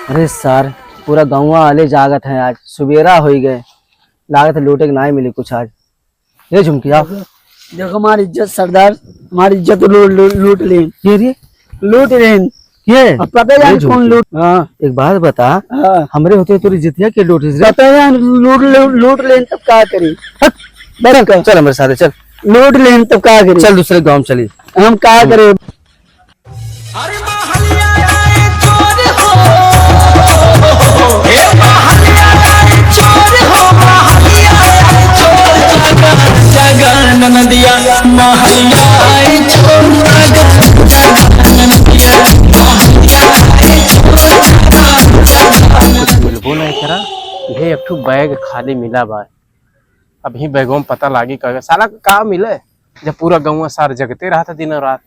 अरे सर पूरा गाँव वाले जागत है, आज सुबेरा हो गए, लागत लूटे के ना मिली कुछ आज। ये झुमकी आप देखो हमारी इज्जत सरदार, हमारी इज्जत लूट ली, ये लूट लें ये अब पता है कौन लूट। हाँ एक बात बता, हाँ हमरे होते तो जितिया के लूट पता है लूट लें तब क्या करी। चल हमारे साथ चल, लूट लें तब क्या करी। चल दूसरे गाँव चली, हम क्या करे। बोल नहीं करा ये एक ठो बैग खाली मिला बा। अभी बैगों में पता लागी कहेगा साला का मिले, जब पूरा गाँव सार जगते रहा था दिन और रात।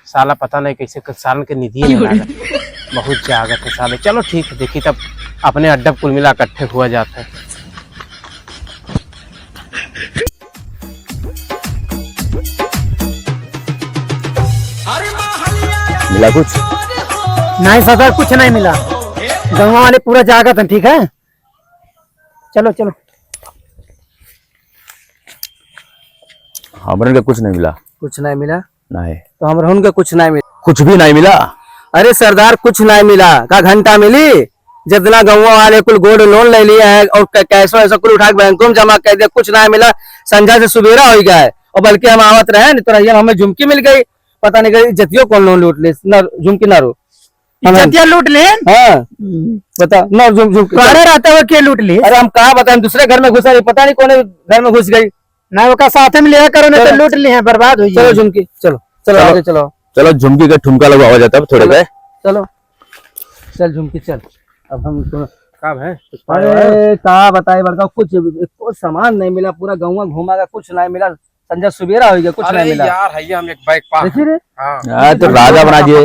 साला पता नहीं कैसे सालन के निधि नहीं लगा, बहुत जागत है साले। चलो ठीक है, देखी तब अपने अड्डा कुल मिला इकट्ठे हुआ जाता है। मिला कुछ नहीं सरदार, कुछ नहीं मिला। गाँव वाले पूरा जागत है, ठीक है। चलो चलो। हमरन का कुछ नहीं मिला। कुछ नहीं मिला नहीं तो हमरा उनका कुछ नहीं मिला, कुछ भी नहीं मिला। अरे सरदार कुछ नहीं मिला का घंटा मिली, जितना गाँव वाले कुल गोल्ड लोन ले लिया है और कैश ऐसा कुल उठा के बैंकों में जमा कर दिया, कुछ नहीं मिला। संझा से सुबेरा हो गया है और बल्कि हम आवत रहे नहीं तो रहिए हमें झुमकी मिल गई, पता नहीं गई जतियो कौन लोन लूट ले, झुमकी ना रो इज्जतिया लूट ले। हाँ बता ना झुमकी रहते हुए क्या लूट ली। अरे हम कहा बताएं, दूसरे घर में घुसा, पता नहीं कौन घर में घुस गई। ना वो का साथ में लिया करो, नहीं तो लूट ली है, बर्बाद हो जाए। चलो झुमकी चलो चलो आगे चलो, चलो झुमकी का ठुमका लगवा जाता है थोड़े गए। चलो चल झुमकी चल। अब हम कब है अरे कहा बताए बड़का, कुछ सामान नहीं मिला, पूरा गाँव घुमा का कुछ नहीं मिला। संजय सुबेरा हो गया, कुछ नहीं मिला यार। है हम एक बैग पा देखिए रे, हाँ। तो राजा बना दिए,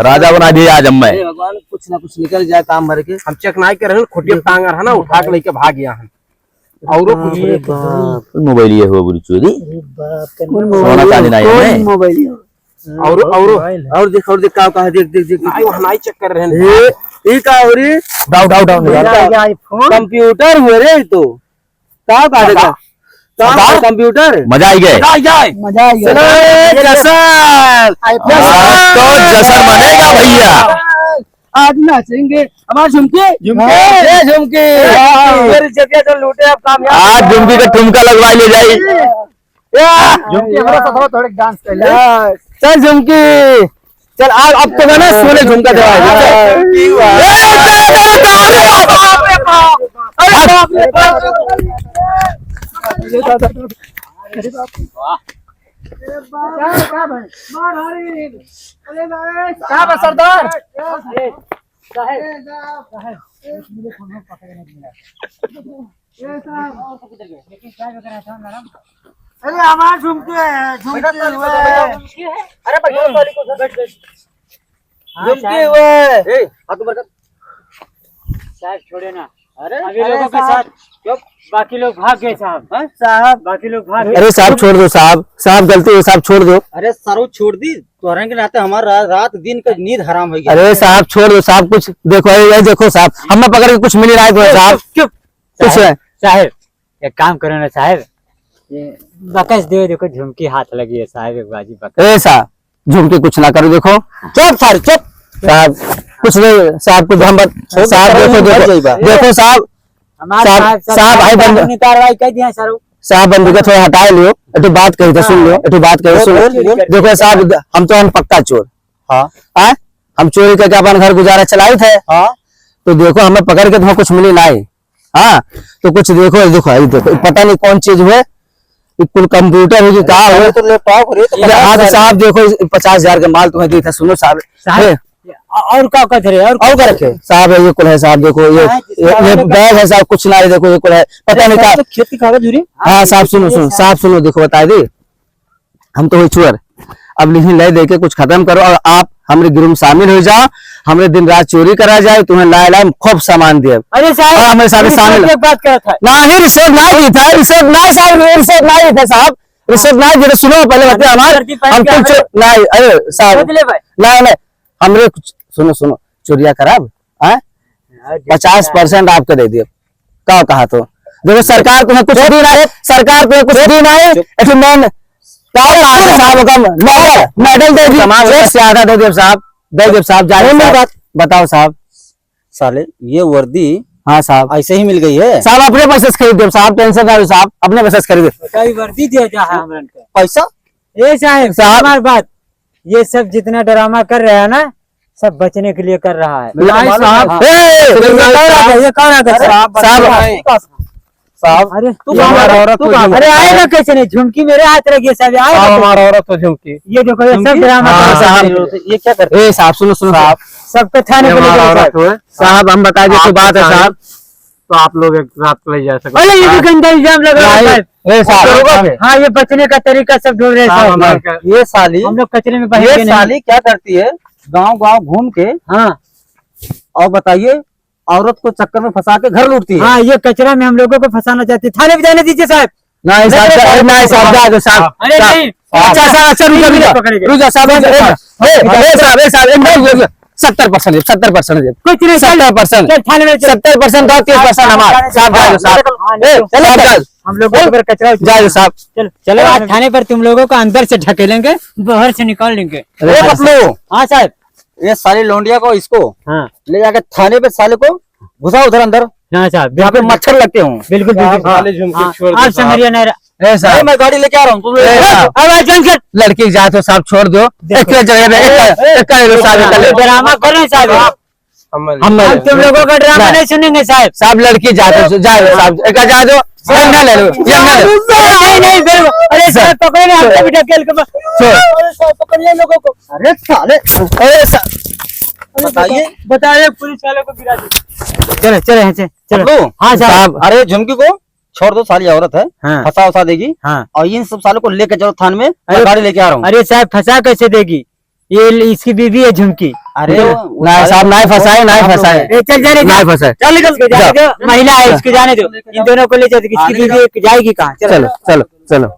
राजा बना दिए आज मैं। भगवान कुछ ना कुछ निकल जाए काम भर के। हम चेक नहीं कर रहे, खुटिया टांग रहा ना, उठा के लेके भाग गया हम। और कुछ मोबाइल ये हुआ बुरी चोरी, सोना चांदी नहीं है। मोबाइल और देख का कहा, देख देख देख नहीं वहाँ नहीं चेक कर रहे हैं। ये का हो रही डाउट डाउट डाउट कंप्यूटर हुए रे, तो का कहा देखा कंप्यूटर। मजा आई गए, मजा आ गया। जसर तो जसर बनेगा भैया। आज नाचेंगे हमारे झुमके झुमके मेरी जगह जो लूटे अब काम आज झुमकी का ठुमका लगवा ले जाए। झुमकी हमारा तो थोड़े डांस कर ले। चल झुमकी चल, अब तो मैंने सोने झुमका सरदार अरे हमारे झुमके साहब छोड़े ना। अरे लोगों के साथ बाकी लोग भाग गए साहब। साहब बाकी लोग भाग गए। अरे साहब छोड़ दो, साहब गलती है, साहब छोड़ दो। अरे सरो छोड़ दी, तोहरे के नाते हमारा रात दिन का नींद हराम हो गया। अरे साहब छोड़ दो, साहब कुछ देखो, ये देखो साहब, हमें पकड़ के कुछ मिल रहा है साहब, कुछ है साहब एक काम करो ना साहब, ये बकस दे, देखो झुमकी हाथ लगी है साहब, एक बाजी बकस। ए साहब झुमके कुछ ना करो, देखो चुप साहब चुप, साहब कुछ नहीं, साहब कुछ हम साहब देखो देखो साहब, साहब भाई बंद कार्रवाई कर दिया सर। साहब बंदूक थोड़ा हटा लियो, एक बात कही था सुन लियो, एक बात कही सुन लो। देखो साहब हम पक्का चोर, हाँ हम चोरी करके अपन घर गुजारा चलाई थे, तो देखो हमें पकड़ के तुम्हें कुछ मिली नहीं। हाँ तो कुछ देखो देखो पता नहीं कौन चीज हुए, कुल कंप्यूटर है कहा हुआ तो साहब देखो 50,000 का माल तुम्हें दी था। सुनो साहब और क्या कर रहे और क्या रखे साहब, ये कुल है साहब, देखो ये बैग है साहब, कुछ ना देखो ये कुल है, पता नहीं क्या खेत की कागज जुड़ी। हाँ साहब सुनो साहब सुनो, देखो बताए दी हम तो हुई चोर, अब लिखी ले दे के कुछ खत्म करो और आप हमारे गिरोह में शामिल हो जाओ, हमें दिन रात चोरी करा जाए, तुम्हें लाए खूब सामान दिए। अरे साहब हमारे साथ शामिल बात कर था नहीं, रिश्वत नहीं था, रिश्वत नहीं साहब, रिश्वत नहीं था साहब, रिश्वत नहीं दे, सुनो पहले बताए हमारे हम नहीं, अरे साहब नहीं हमरे सुनो चोरिया खराब है 50% आपको दे दिए का कहा तो देखो सरकार तुम्हें कुछ दी ना है, सरकार तुम्हें कुछ दी ना है, एक मैन साहब का मेडल दे दिया, एक से आधा दे दिया साहब, दे दिया साहब, जाने में बात बताओ साहब। साले ये वर्दी हाँ साहब, ऐसे ही मिल गई है। साहब अपने पैसे से खरीद दो साहब, टेंशन ना लो साहब, अपने पैसे से खरीदे। कई वर्दी दिया जा है हमरन के पैसा ये साहब साहब। हमारी बात, ये सब जितना ड्रामा कर रहा है ना सब बचने के लिए कर रहा है। नहीं साहब, हाँ। ये कौन आता है साहब? साहब अरे ये हमारा औरत तो झुमकी, अरे आएगा कैसे नहीं, झुमकी मेरे हाथ रखिए साहब, साहब आएगा हमारा औरत तो झुमकी, ये देखो ये सब ड्रामा हाँ, कर रहा है। साहब। ये क्या करते ए साहब सुनो सुनो साहब, सबको थाने ये पे ले हमारा जाओ औरत साहब। है, साहब हम बता दें बात है साहब। तो आप लोग एक रात ले जा सकते अरे ये भी गंदा इल्जाम लगा रहा है साहब। ए साहब, हाँ ये बचने का तरीका सब ढूंढ रहे हैं साहब, साहब। हमारे ये साली हम लोग कचरे में ये बहेंगे नहीं। साली क्या करती है, गांव गांव घूम के हाँ और बताइए औरत को चक्कर में फंसा के घर लूटती है। हाँ ये कचरा में हम लोगों को फंसाना चाहती है, थाने पे जाने दीजिए साहब। नहीं साहब, नहीं साहब, जा दो साहब। अरे नहीं अच्छा साहब, अच्छा रुको साहब, 70% 70% कुछ नहीं चल 70% चल थाने में चल। 70% का 30% हमारा साहब, जा दो साहब, चलो हम लोगों को कचरा जा दो साहब। चल चलो आज थाने पर तुम लोगों को अंदर से ढकेलेंगे, बाहर से निकाल लेंगे। ए पतलू, हाँ साहब। ये साली लौंडिया को इसको हाँ ले जाके थाने पे साले को घुसा उधर अंदर, हाँ साहब यहाँ पे मच्छर लगते हूँ। बिल्कुल बिल्कुल साले झुमकी छोड़ दो आप साहब। समझिए नहीं ए अरे साहब, मैं गाड़ी लेके आ रहा हूँ, तुम ए साहब, अब चल चल लड़की जा तो साहब छोड़ दो, एक जगह पे एक साहब, ड्रामा कर रहे हैं साहब। हम हम हम तुम लोगों का ड्रामा नहीं सुनेंगे साहब। साहब लड़की जा दो, जा दो साहब, एक जा दो, यमुना ले लो, यमुना ले लो। नहीं नहीं बिल्कुल, अरे साहब पकड़े ना, हमको भी ढकेल के छोड़। पकड़िए लोगों को। अरे साले ए साहब, बताइए बताइए पुलिस वालों को गिरा दो। चलो चलो यहाँ से चलो। पतलू, हाँ साहब। अरे झुमकी को छोड़ दो, साली औरत है, हाँ। फंसा उसा देगी। हाँ और इन सब सालों को लेके चलो थाने में, मैं अरे- गाड़ी लेके आ रहा हूँ। अरे साहब फंसा कैसे देगी, ये इसकी बीवी है झुमकी। अरे नहीं साहब, नहीं फंसाए, नहीं फंसाए, ए, चल जाने दो, नहीं फंसाए। चल निकल के जाने दो, महिला है इसको जाने दो, इन दोनों को ले जाओ, इसकी बीवी जाएगी कहाँ? चलो चलो चलो।